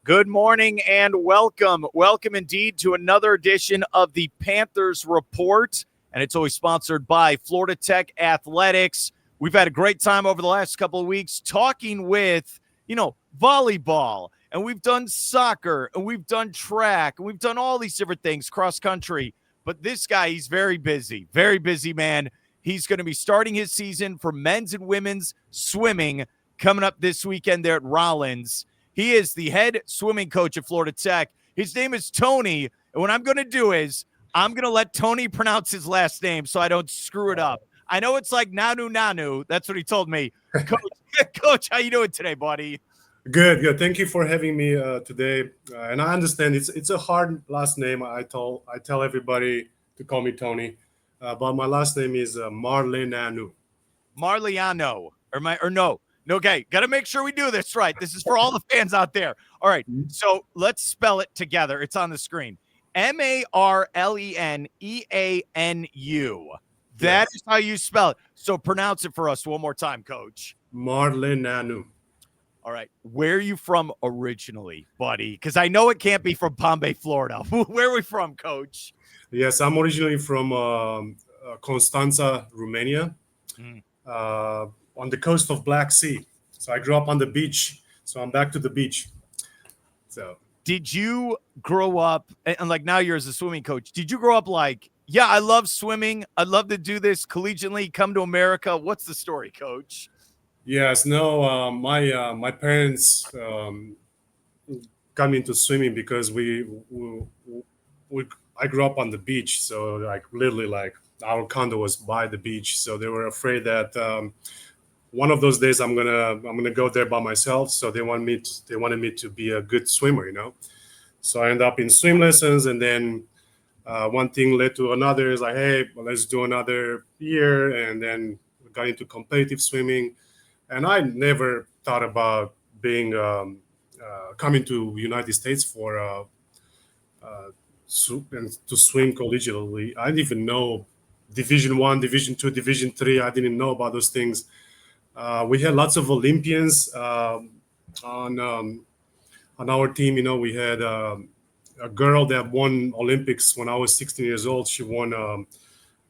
Good morning and welcome. Welcome indeed to another edition of the Panthers Report. And it's always sponsored by Florida Tech Athletics. We've had a great time over the last couple of weeks talking with, volleyball. And we've done soccer and we've done track and we've done all these different things, cross country. But this guy, he's very busy, man. He's going to be starting his season for men's and women's swimming coming up this weekend there at Rollins. He is the head swimming coach at Florida Tech. His name is Tony. And what I'm going to do is I'm going to let Tony pronounce his last name so I don't screw it up. I know it's like Nanu. That's what he told me. Coach, how you doing today, buddy? Good. Thank you for having me today. And I understand it's a hard last name. I tell everybody to call me Tony, but my last name is Marleneanu. Marleneanu, no. Okay, got to make sure we do this right. This is for all the fans out there. All right, so let's spell it together. It's on the screen. Marleneanu. That is how you spell it. So pronounce it for us one more time, Coach. Marleneanu. All right, where are you from originally, buddy? Because I know it can't be from Palm Bay, Florida. Where are we from, Coach? Yes, I'm originally from Constanța, Romania. On the coast of Black Sea. So I grew up on the beach. So I'm back to the beach. So did you grow up, and like now you're as a swimming coach, did you grow up like, yeah, I love swimming. I'd love to do this collegiately, come to America. What's the story, Coach? Yes, no, my parents got me into swimming because I grew up on the beach. So like literally like our condo was by the beach. So they were afraid that one of those days I'm gonna go there by myself. So they wanted me to be a good swimmer, So I ended up in swim lessons, and then one thing led to another. It's like, hey, well, let's do another year, and then we got into competitive swimming. And I never thought about being coming to United States for to swim collegiately. I didn't even know Division 1, Division 2, Division 3. I didn't know about those things. We had lots of Olympians on our team. We had a girl that won Olympics when I was 16 years old. She won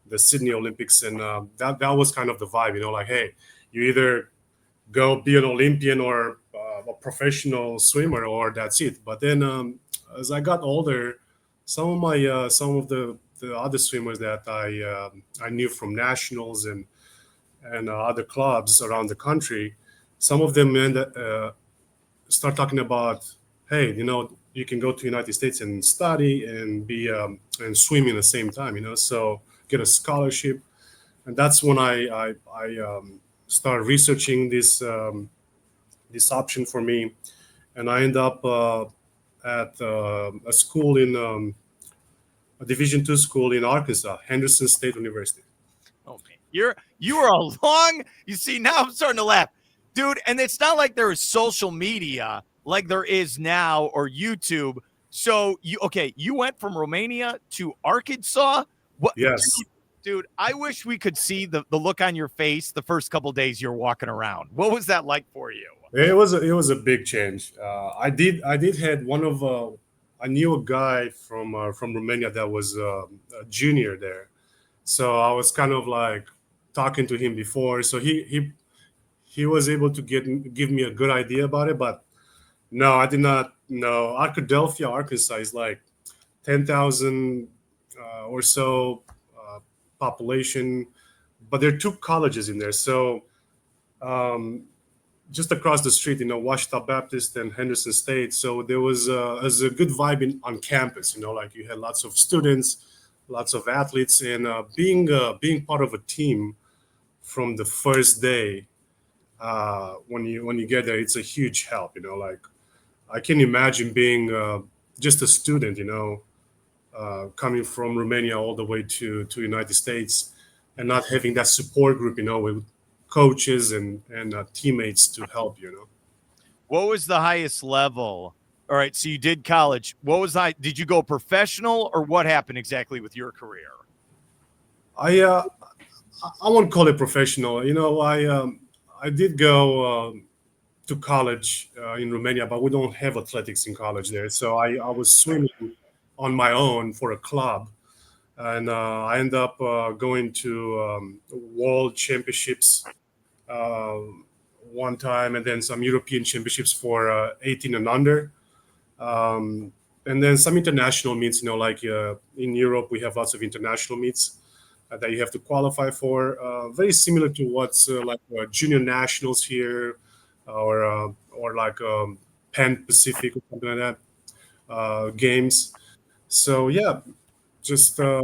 the Sydney Olympics, and that was kind of the vibe. Like, hey, you either go be an Olympian or a professional swimmer, or that's it. But then as I got older, some of the other swimmers that I knew from nationals and other clubs around the country, some of them start talking about, hey, you can go to the United States and study and be and swim in the same time, so get a scholarship. And that's when I started researching this option for me, and I end up at a school in a Division II school in Arkansas, Henderson State University. Oh man, you are a long. You see, now I'm starting to laugh, dude. And it's not like there is social media like there is now or YouTube. So you went from Romania to Arkansas. What? Yes. Dude, I wish we could see the look on your face the first couple of days you're walking around. What was that like for you? It was a big change. I did had one of I knew a guy from Romania that was a junior there, so I was kind of like talking to him before. So he was able to give me a good idea about it. But no, I did not know. Arkadelphia, Arkansas is like 10,000 or so population, but there are two colleges in there. So just across the street, Washita Baptist and Henderson State. So there was a good vibe on campus. Like you had lots of students, lots of athletes, and being part of a team from the first day. When you get there, it's a huge help. Like I can imagine being just a student. Coming from Romania all the way to United States, and not having that support group, with coaches and teammates to help you. What was the highest level? All right, so you did college. What was did you go professional, or what happened exactly with your career? I won't call it professional. I did go to college in Romania, but we don't have athletics in college there. So I was swimming on my own for a club, and I ended up going to world championships uh, one time, and then some European championships for 18 and under. Um, and then some international meets, like in Europe, we have lots of international meets that you have to qualify for. Very similar to what's like junior nationals here, or like Pan Pacific or something like that games. So yeah, just I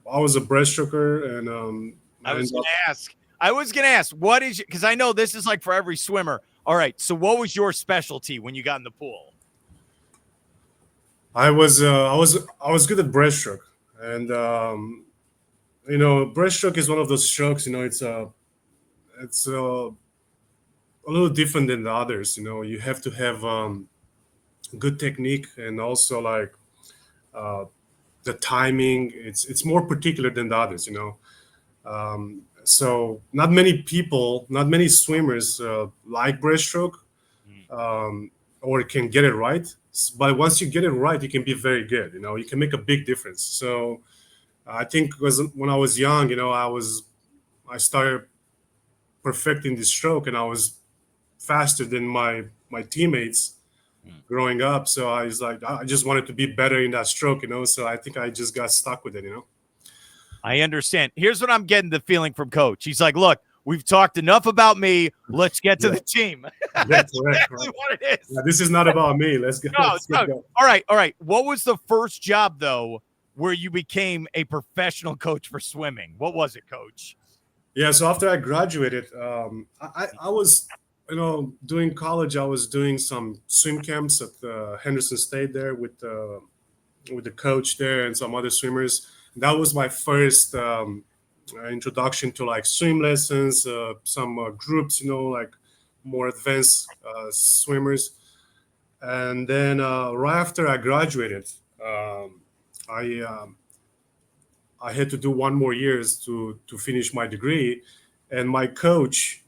was a breaststroker, and I I was ended going up. to ask. What is, because I know this is like for every swimmer. All right. So what was your specialty when you got in the pool? I was good at breaststroke, and breaststroke is one of those strokes. It's a little different than the others. You have to have good technique, and also like uh, the timing. It's more particular than the others. So not many swimmers like breaststroke, Mm. or can get it right. But once you get it right, you can be very good. You can make a big difference. So I think when I was young, I started perfecting this stroke, and I was faster than my teammates Mm. growing up. So I was like, I just wanted to be better in that stroke. So I think I just got stuck with it. I understand. Here's what I'm getting the feeling from Coach. He's like, look, we've talked enough about me. Let's get to Yeah, the team. yeah, That's correct, exactly correct. what it is. Yeah, this is not about me. Let's go. No, Let's get no. going. All right, all right. What was the first job though where you became a professional coach for swimming? What was it, Coach? Yeah. So after I graduated, I was, doing college. I was doing some swim camps at Henderson State there with the coach there and some other swimmers. That was my first introduction to like swim lessons, some groups, like more advanced swimmers. And then right after I graduated, um, I um, I had to do one more years to finish my degree, and my coach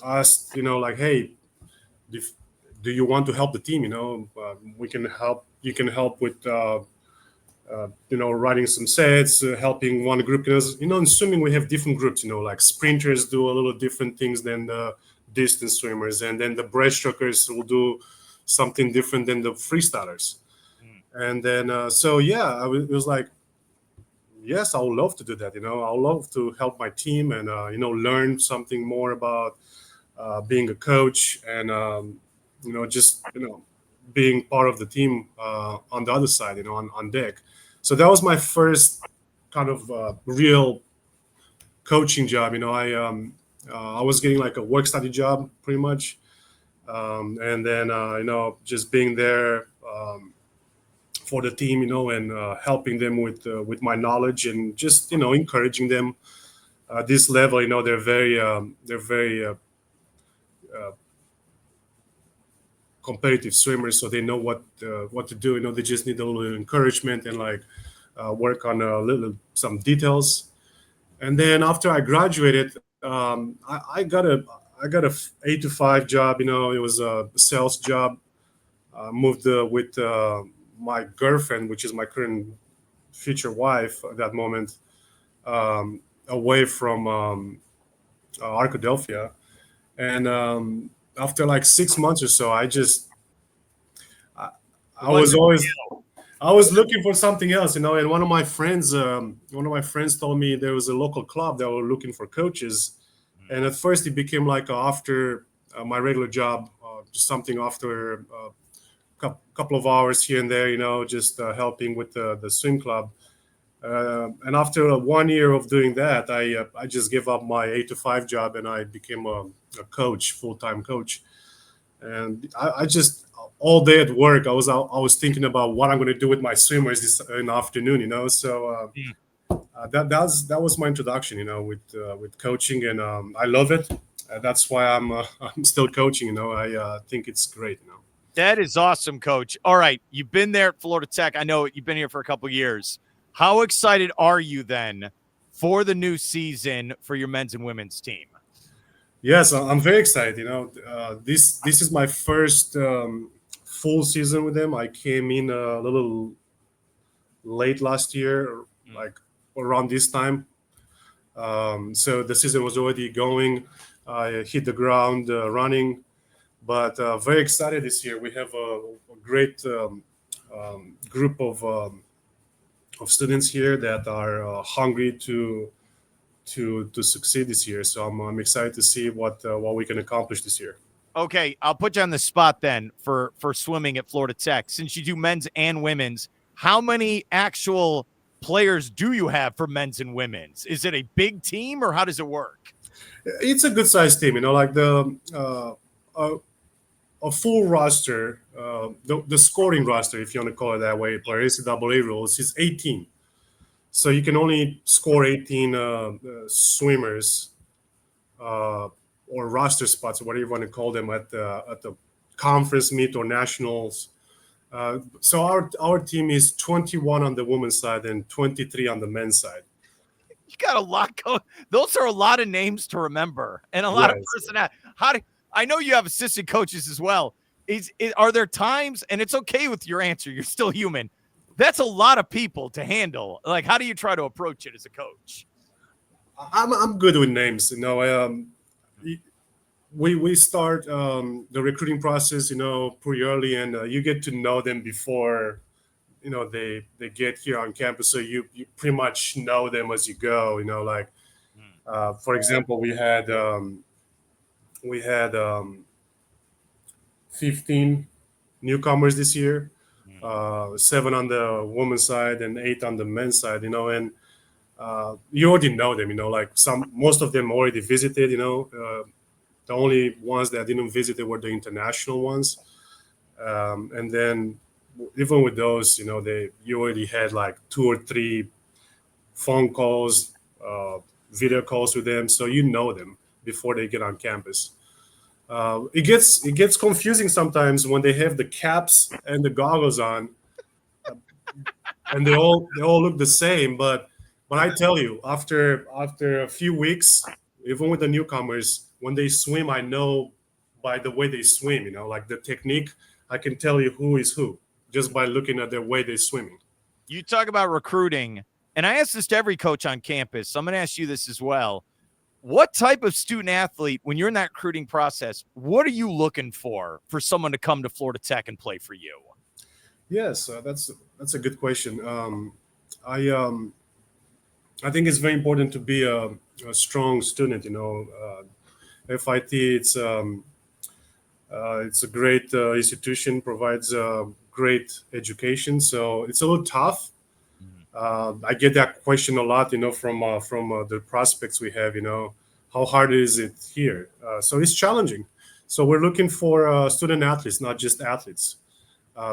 asked, like, hey, if, do you want to help the team? We can help. You can help with writing some sets, helping one group. Because in swimming we have different groups. Like sprinters do a little different things than the distance swimmers, and then the breaststrokers will do something different than the freestylers. Mm. And then so yeah, it was like, yes, I would love to do that. I would love to help my team and learn something more about being a coach, and just being part of the team on the other side, on deck. So that was my first kind of real coaching job. I was getting like a work study job pretty much, and then just being there for the team, and helping them with my knowledge, and just encouraging them. This level, they're very uh, competitive swimmers, so they know what to do. They just need a little encouragement, and like work on some details. And then after I graduated, I got a 8 to 5 job. It was a sales job. Moved with my girlfriend, which is my current future wife at that moment, away from Arkadelphia. And after like 6 months or so, I, It I was wasn't always I was looking for something else. And one of my friends told me there was a local club that were looking for coaches. And at first, it became like after my regular job, just something after a couple of hours here and there, just helping with the swim club. And after 1 year of doing that, I just gave up my 8 to 5 job, and I became a coach, full time coach. And I just all day at work, I was thinking about what I'm going to do with my swimmers this in the afternoon. So Mm. that was my introduction, with coaching, and I love it. That's why I'm I'm still coaching. I think it's great. That is awesome, Coach. All right, you've been there at Florida Tech. I know you've been here for a couple years. How excited are you then for the new season for your men's and women's team? Yes, I'm very excited. This is my first full season with them. I came in a little late last year, Mm. like around this time. So the season was already going. I hit the ground running, but very excited this year. We have a great group of students here that are hungry to succeed this year. So I'm excited to see what we can accomplish this year. Okay, I'll put you on the spot then for swimming at Florida Tech. Since you do men's and women's, how many actual players do you have for men's and women's? Is it a big team or how does it work? It's a good sized team, like a full roster, the scoring roster, if you want to call it that way, per NCAA rules, is 18. So you can only score 18 swimmers or roster spots, or whatever you want to call them, at the conference meet or nationals. So our team is 21 on the women's side and 23 on the men's side. You got a lot going. Those are a lot of names to remember and a lot of Yes. personality. I know you have assistant coaches as well. Are there times, and it's okay with your answer, you're still human. That's a lot of people to handle. Like, how do you try to approach it as a coach? I'm good with names. We start the recruiting process, pretty early, and you get to know them before they get here on campus. So you pretty much know them as you go. Like for example, we had 15 newcomers this year, seven on the women's side and eight on the men's side. And you already know them. Like most of them already visited. The only ones that didn't visit were the international ones. And then even with those, you already had like 2 or 3 phone calls, video calls with them, so you know them before they get on campus. It gets confusing sometimes when they have the caps and the goggles on, and they all look the same. But I tell you, after a few weeks, even with the newcomers, when they swim, I know by the way they swim. Like the technique, I can tell you who is who just by looking at the way they're swimming. You talk about recruiting, and I ask this to every coach on campus. So I'm going to ask you this as well. What type of student athlete, when you're in that recruiting process, what are you looking for someone to come to Florida Tech and play for you? Yes, that's a good question. I I think it's very important to be a strong student. FIT, it's a great institution, provides great education. So it's a little tough. I get that question a lot, from the prospects we have. How hard is it here? So it's challenging. So we're looking for student athletes, not just athletes,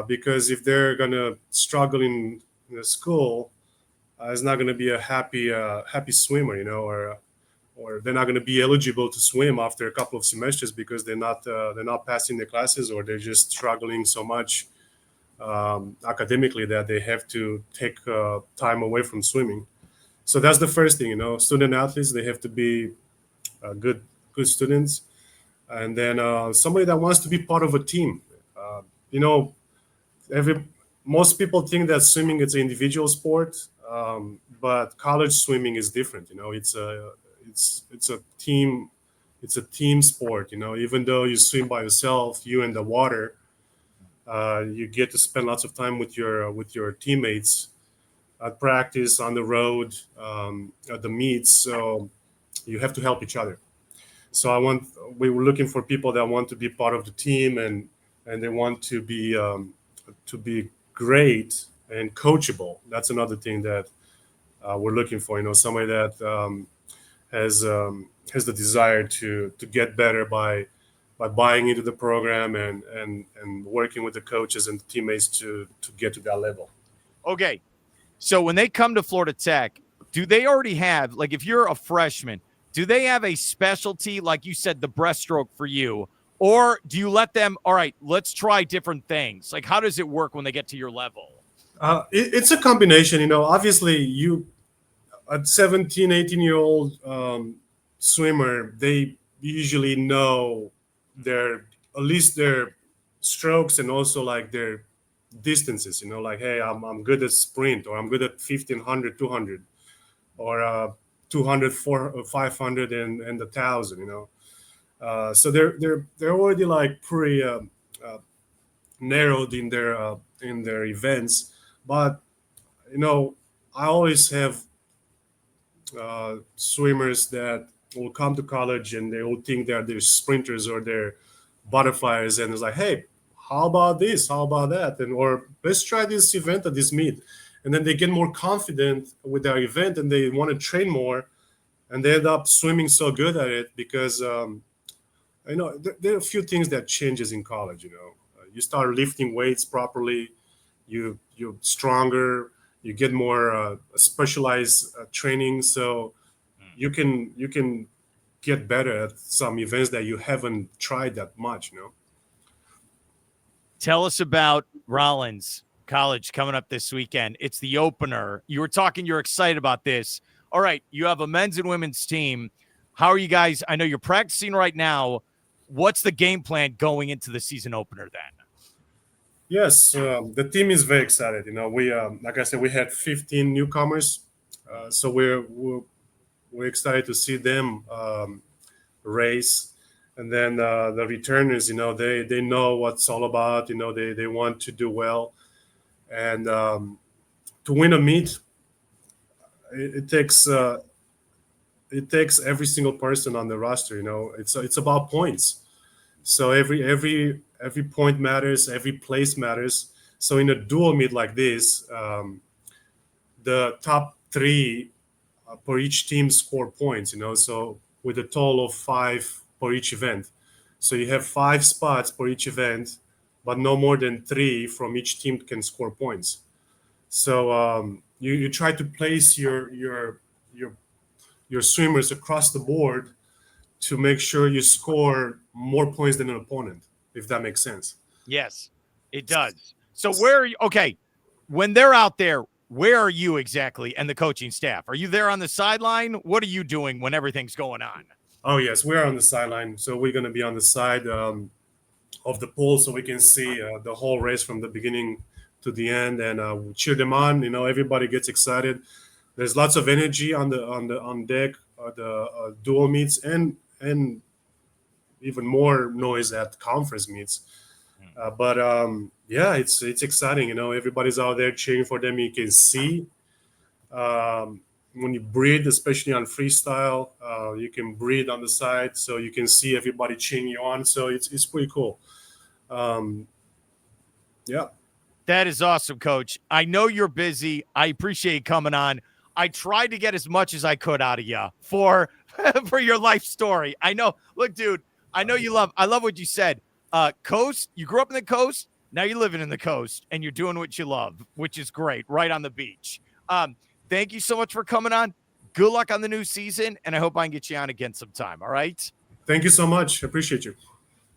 because if they're gonna struggle in the school, it's not gonna be a happy swimmer, or they're not going to be eligible to swim after a couple of semesters because they're not passing the classes, or they're just struggling so much academically that they have to take time away from swimming. So that's the first thing. Student athletes, they have to be good students, and then somebody that wants to be part of a team. You know, every most people think that swimming is an individual sport, but college swimming is different. It's a team sport. Even though you swim by yourself, you in the water, you get to spend lots of time with your teammates at practice, on the road, at the meets. So you have to help each other. So we were looking for people that want to be part of the team, and they want to be great and coachable. That's another thing that we're looking for. Somebody that has the desire to get better by buying into the program and working with the coaches and the teammates to get to that level. Okay. So when they come to Florida Tech, do they already have, like, if you're a freshman, do they have a specialty, like you said, the breaststroke for you? Or do you let them, all right, let's try different things? Like, how does it work when they get to your level? It's a combination. Obviously, a 17, 18-year-old swimmer, they usually know their at least their strokes and also like their distances. Like, hey, I'm good at sprint, or I'm good at 1500, 200, or 200, 500, and the 1,000. So they're already like pretty narrowed in their events, but I always have swimmers that will come to college and they will think they're sprinters or they're butterflies, and it's like, hey, how about this? How about that? And or let's try this event at this meet, and then they get more confident with their event and they want to train more, and they end up swimming so good at it because there are a few things that changes in college. You start lifting weights properly, you're stronger, you get more specialized training, so you can get better at some events that you haven't tried that much. Tell us about Rollins College coming up this weekend. It's the opener. You were talking, you're excited about this. All right, you have a men's and women's team. How are you guys? I know you're practicing right now. What's the game plan going into the season opener then? Yes, the team is very excited. We like I said, we had 15 newcomers, so we're excited to see them race, and then the returners. They know what's all about. They want to do well, and to win a meet, it takes every single person on the roster. It's about points. So every point matters, every place matters. So in a dual meet like this, the top three per each team score points. So with a total of 5 per each event. So you have 5 spots per each event, but no more than 3 from each team can score points. So you try to place your swimmers across the board to make sure you score more points than an opponent, if that makes sense. Yes, it does. So where are you? Okay, when they're out there, where are you exactly and the coaching staff? Are you there on the sideline? What are you doing when everything's going on? Oh, yes, we're on the sideline. So we're going to be on the side of the pool so we can see the whole race from the beginning to the end, and cheer them on. Everybody gets excited. There's lots of energy on deck, the dual meets, and even more noise at conference meets. But yeah, it's exciting. Everybody's out there cheering for them. You can see when you breathe, especially on freestyle, you can breathe on the side, so you can see everybody cheering you on. So it's pretty cool. Yeah. That is awesome, Coach. I know you're busy. I appreciate you coming on. I tried to get as much as I could out of you for your life story. I know. Look, dude, I know I love what you said. Coast, you grew up in the coast. Now you're living in the coast and you're doing what you love, which is great, right on the beach. Thank you so much for coming on. Good luck on the new season, and I hope I can get you on again sometime. All right. Thank you so much. Appreciate you.